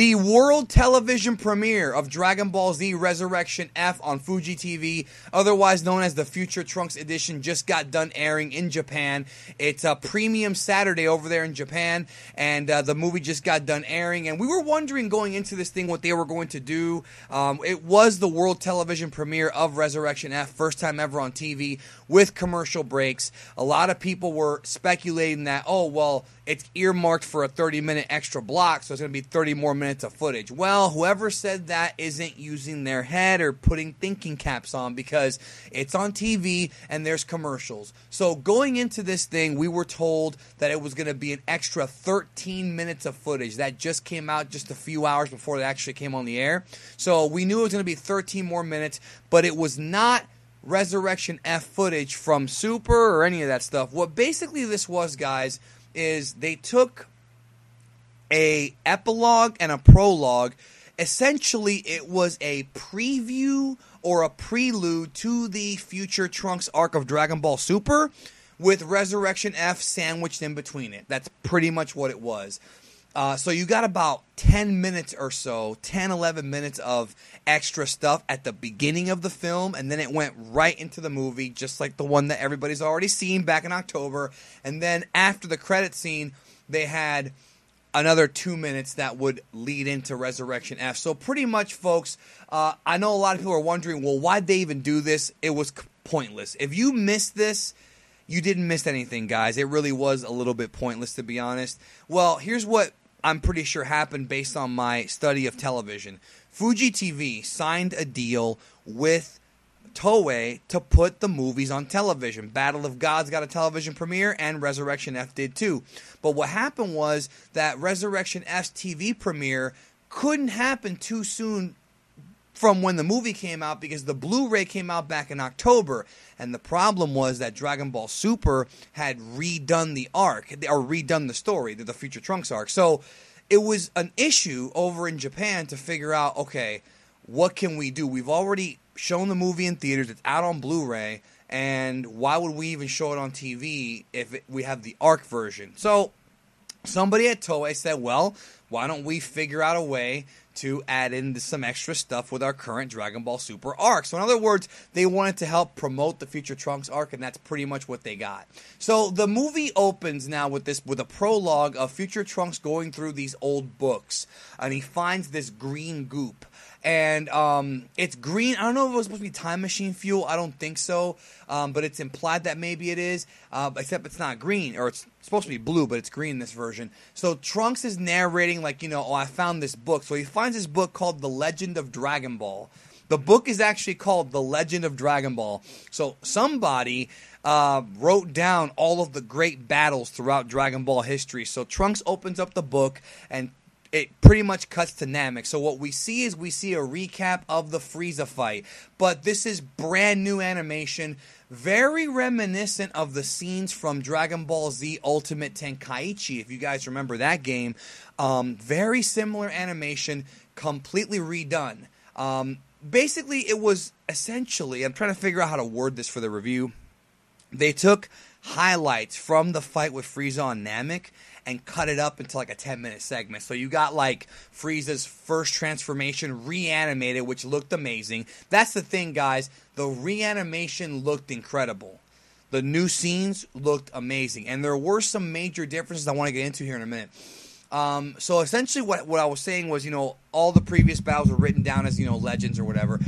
The world television premiere of Dragon Ball Z Resurrection F on Fuji TV, otherwise known as the Future Trunks edition, just got done airing in Japan. It's a premium Saturday over there in Japan, and the movie just got done airing. And we were wondering going into this thing what they were going to do. It was the world television premiere of Resurrection F, first time ever on TV with commercial breaks. A lot of people were speculating that, oh, well, it's earmarked for a 30-minute extra block, so it's going to be 30 more minutes of footage. Well, whoever said that isn't using their head or putting thinking caps on, because it's on TV and there's commercials. So going into this thing, we were told that it was going to be an extra 13 minutes of footage. That just came out just a few hours before it actually came on the air. So we knew it was going to be 13 more minutes, but it was not Resurrection F footage from Super or any of that stuff. What basically this was, guys, is they took a epilogue and a prologue. Essentially, it was a preview or a prelude to the Future Trunks arc of Dragon Ball Super with Resurrection F sandwiched in between it. That's pretty much what it was. So you got about 10 minutes or so, 10, 11 minutes of extra stuff at the beginning of the film, and then it went right into the movie, just like the one that everybody's already seen back in October. And then after the credit scene, they had another 2 minutes that would lead into Resurrection F. So pretty much, folks, I know a lot of people are wondering, well, why'd they even do this? It was pointless. If you missed this, you didn't miss anything, guys. It really was a little bit pointless, to be honest. Well, here's what I'm pretty sure happened based on my study of television. Fuji TV signed a deal with Toei to put the movies on television. Battle of Gods got a television premiere, and Resurrection F did too. But what happened was that Resurrection F's TV premiere couldn't happen too soon from when the movie came out, because the Blu-ray came out back in October, and the problem was that Dragon Ball Super had redone the arc, or redone the story, the Future Trunks arc. So it was an issue over in Japan to figure out, okay, what can we do? We've already shown the movie in theaters, it's out on Blu-ray, and why would we even show it on TV if we have the arc version? So somebody at Toei said, well, why don't we figure out a way to add in some extra stuff with our current Dragon Ball Super arc. So in other words, they wanted to help promote the Future Trunks arc, and that's pretty much what they got. So the movie opens now with a prologue of Future Trunks going through these old books, and he finds this green goop. And it's green. I don't know if it was supposed to be time machine fuel. I don't think so. But it's implied that maybe it is. Except it's not green. Or it's supposed to be blue, but it's green in this version. So Trunks is narrating like, oh, I found this book. So he finds this book called The Legend of Dragon Ball. The book is actually called The Legend of Dragon Ball. So somebody wrote down all of the great battles throughout Dragon Ball history. So Trunks opens up the book, and it pretty much cuts to Namek. So what we see is a recap of the Frieza fight. But this is brand new animation, very reminiscent of the scenes from Dragon Ball Z Ultimate Tenkaichi, if you guys remember that game. Very similar animation, completely redone. Basically, it was essentially, I'm trying to figure out how to word this for the review. They took highlights from the fight with Frieza on Namek and cut it up into like a 10-minute segment. So you got like Frieza's first transformation reanimated, which looked amazing. That's the thing, guys. The reanimation looked incredible. The new scenes looked amazing. And there were some major differences I want to get into here in a minute. So essentially what I was saying was, all the previous battles were written down as, legends or whatever.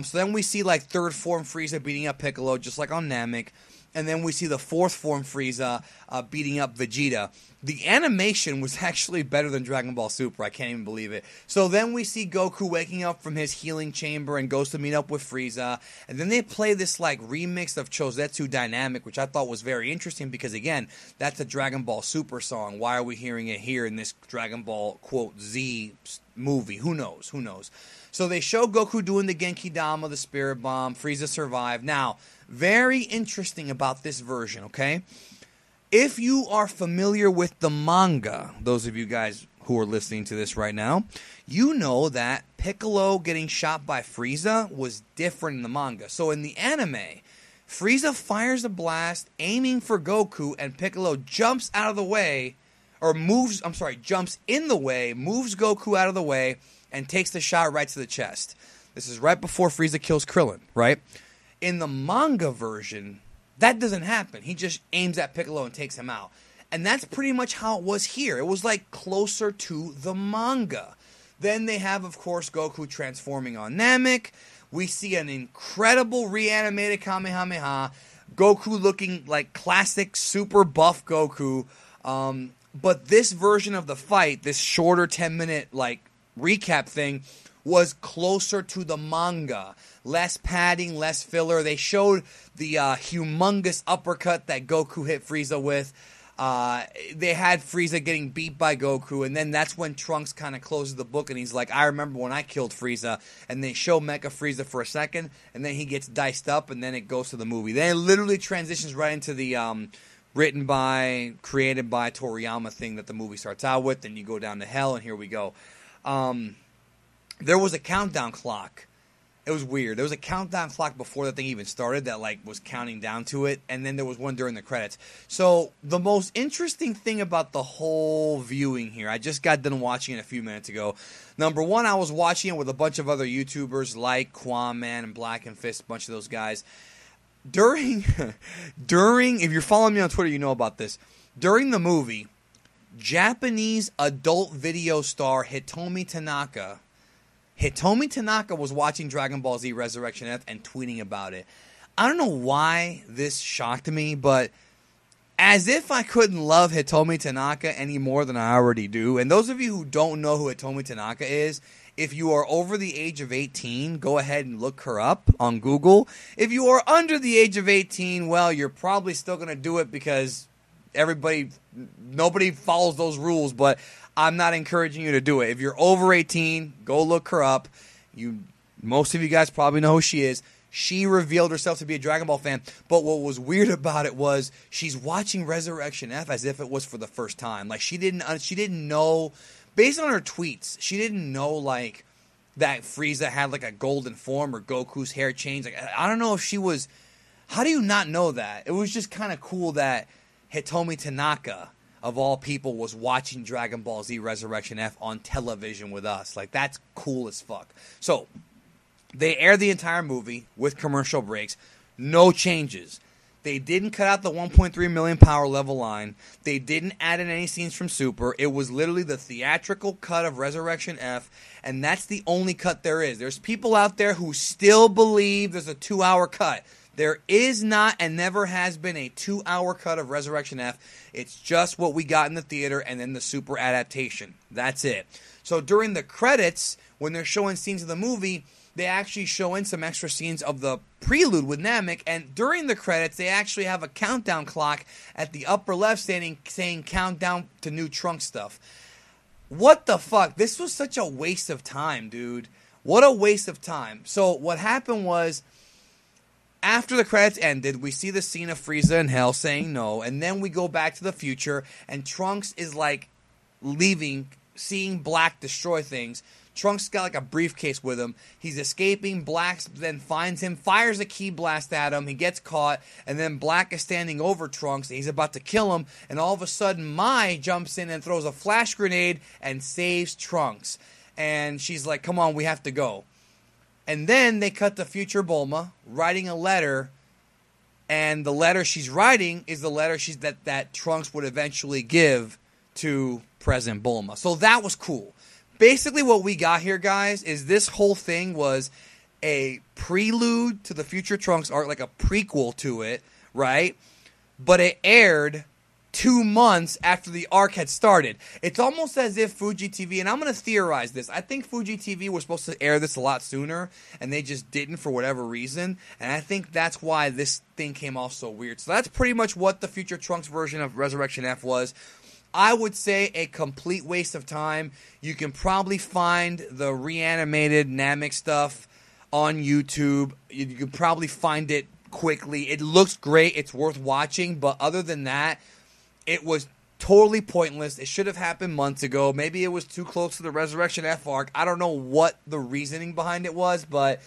So then we see like third form Frieza beating up Piccolo, just like on Namek. And then we see the fourth form Frieza beating up Vegeta. The animation was actually better than Dragon Ball Super. I can't even believe it. So then we see Goku waking up from his healing chamber and goes to meet up with Frieza. And then they play this like remix of Chozetsu Dynamic, which I thought was very interesting because, again, that's a Dragon Ball Super song. Why are we hearing it here in this Dragon Ball, quote, Z movie? Who knows? Who knows? So they show Goku doing the Genki Dama, the Spirit Bomb. Frieza survived. Now, very interesting about this version, okay? If you are familiar with the manga, those of you guys who are listening to this right now, you know that Piccolo getting shot by Frieza was different in the manga. So in the anime, Frieza fires a blast aiming for Goku, and Piccolo jumps out of the way jumps in the way, moves Goku out of the way, and takes the shot right to the chest. This is right before Frieza kills Krillin, right? In the manga version, that doesn't happen. He just aims at Piccolo and takes him out. And that's pretty much how it was here. It was like closer to the manga. Then they have, of course, Goku transforming on Namek. We see an incredible reanimated Kamehameha. Goku looking like classic super buff Goku. But this version of the fight, this shorter 10-minute like recap thing, was closer to the manga. Less padding, less filler. They showed the humongous uppercut that Goku hit Frieza with. They had Frieza getting beat by Goku, and then that's when Trunks kind of closes the book, and he's like, I remember when I killed Frieza, and they show Mecha Frieza for a second, and then he gets diced up, and then it goes to the movie. Then it literally transitions right into the written by, created by Toriyama thing that the movie starts out with, and you go down to hell, and here we go. There was a countdown clock. It was weird. There was a countdown clock before the thing even started that like was counting down to it, and then there was one during the credits. So the most interesting thing about the whole viewing here, I just got done watching it a few minutes ago. Number one, I was watching it with a bunch of other YouTubers like Quamman and Black and Fist, a bunch of those guys. During, if you're following me on Twitter, you know about this. During the movie, Japanese adult video star Hitomi Tanaka was watching Dragon Ball Z Resurrection F and tweeting about it. I don't know why this shocked me, but as if I couldn't love Hitomi Tanaka any more than I already do. And those of you who don't know who Hitomi Tanaka is, if you are over the age of 18, go ahead and look her up on Google. If you are under the age of 18, well, you're probably still going to do it because nobody follows those rules, but I'm not encouraging you to do it. If you're over 18, go look her up. Most of you guys probably know who she is. She revealed herself to be a Dragon Ball fan, but what was weird about it was she's watching Resurrection F as if it was for the first time. Like she didn't know, based on her tweets, she didn't know like that Frieza had like a golden form or Goku's hair changed. Like I don't know if she was. How do you not know that? It was just kind of cool that Hitomi Tanaka, of all people, was watching Dragon Ball Z Resurrection F on television with us. Like, that's cool as fuck. So, they aired the entire movie with commercial breaks. No changes. They didn't cut out the 1.3 million power level line. They didn't add in any scenes from Super. It was literally the theatrical cut of Resurrection F, and that's the only cut there is. There's people out there who still believe there's a 2-hour cut. There is not and never has been a 2-hour cut of Resurrection F. It's just what we got in the theater and then the Super adaptation. That's it. So during the credits, when they're showing scenes of the movie, they actually show in some extra scenes of the prelude with Namek. And during the credits, they actually have a countdown clock at the upper left saying countdown to new Trunks stuff. What the fuck? This was such a waste of time, dude. What a waste of time. So what happened was, after the credits ended, we see the scene of Frieza in hell saying no, and then we go back to the future, and Trunks is like leaving, seeing Black destroy things. Trunks got like a briefcase with him. He's escaping. Black then finds him, fires a ki blast at him. He gets caught, and then Black is standing over Trunks. He's about to kill him, and all of a sudden, Mai jumps in and throws a flash grenade and saves Trunks. And she's like, "Come on, we have to go." And then they cut to future Bulma writing a letter, and the letter she's writing is the letter that Trunks would eventually give to present Bulma. So that was cool. Basically what we got here, guys, is this whole thing was a prelude to the future Trunks arc, like a prequel to it, right? But it aired 2 months after the arc had started. It's almost as if Fuji TV, and I'm going to theorize this, I think Fuji TV was supposed to air this a lot sooner, and they just didn't for whatever reason, and I think that's why this thing came off so weird. So that's pretty much what the Future Trunks version of Resurrection F was. I would say a complete waste of time. You can probably find the reanimated Namek stuff on YouTube. You can probably find it quickly. It looks great. It's worth watching, but other than that, it was totally pointless. It should have happened months ago. Maybe it was too close to the Resurrection F arc. I don't know what the reasoning behind it was, but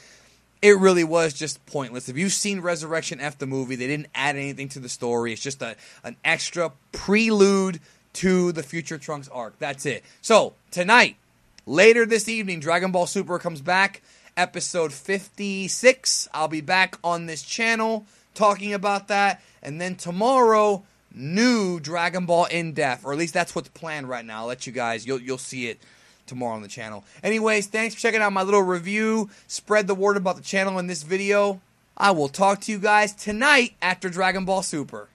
it really was just pointless. If you've seen Resurrection F, the movie, they didn't add anything to the story. It's just an extra prelude to the Future Trunks arc. That's it. So, tonight, later this evening, Dragon Ball Super comes back. Episode 56. I'll be back on this channel talking about that. And then tomorrow, new Dragon Ball In Depth. Or at least that's what's planned right now. I'll let you guys, you'll see it tomorrow on the channel. Anyways, thanks for checking out my little review. Spread the word about the channel in this video. I will talk to you guys tonight after Dragon Ball Super.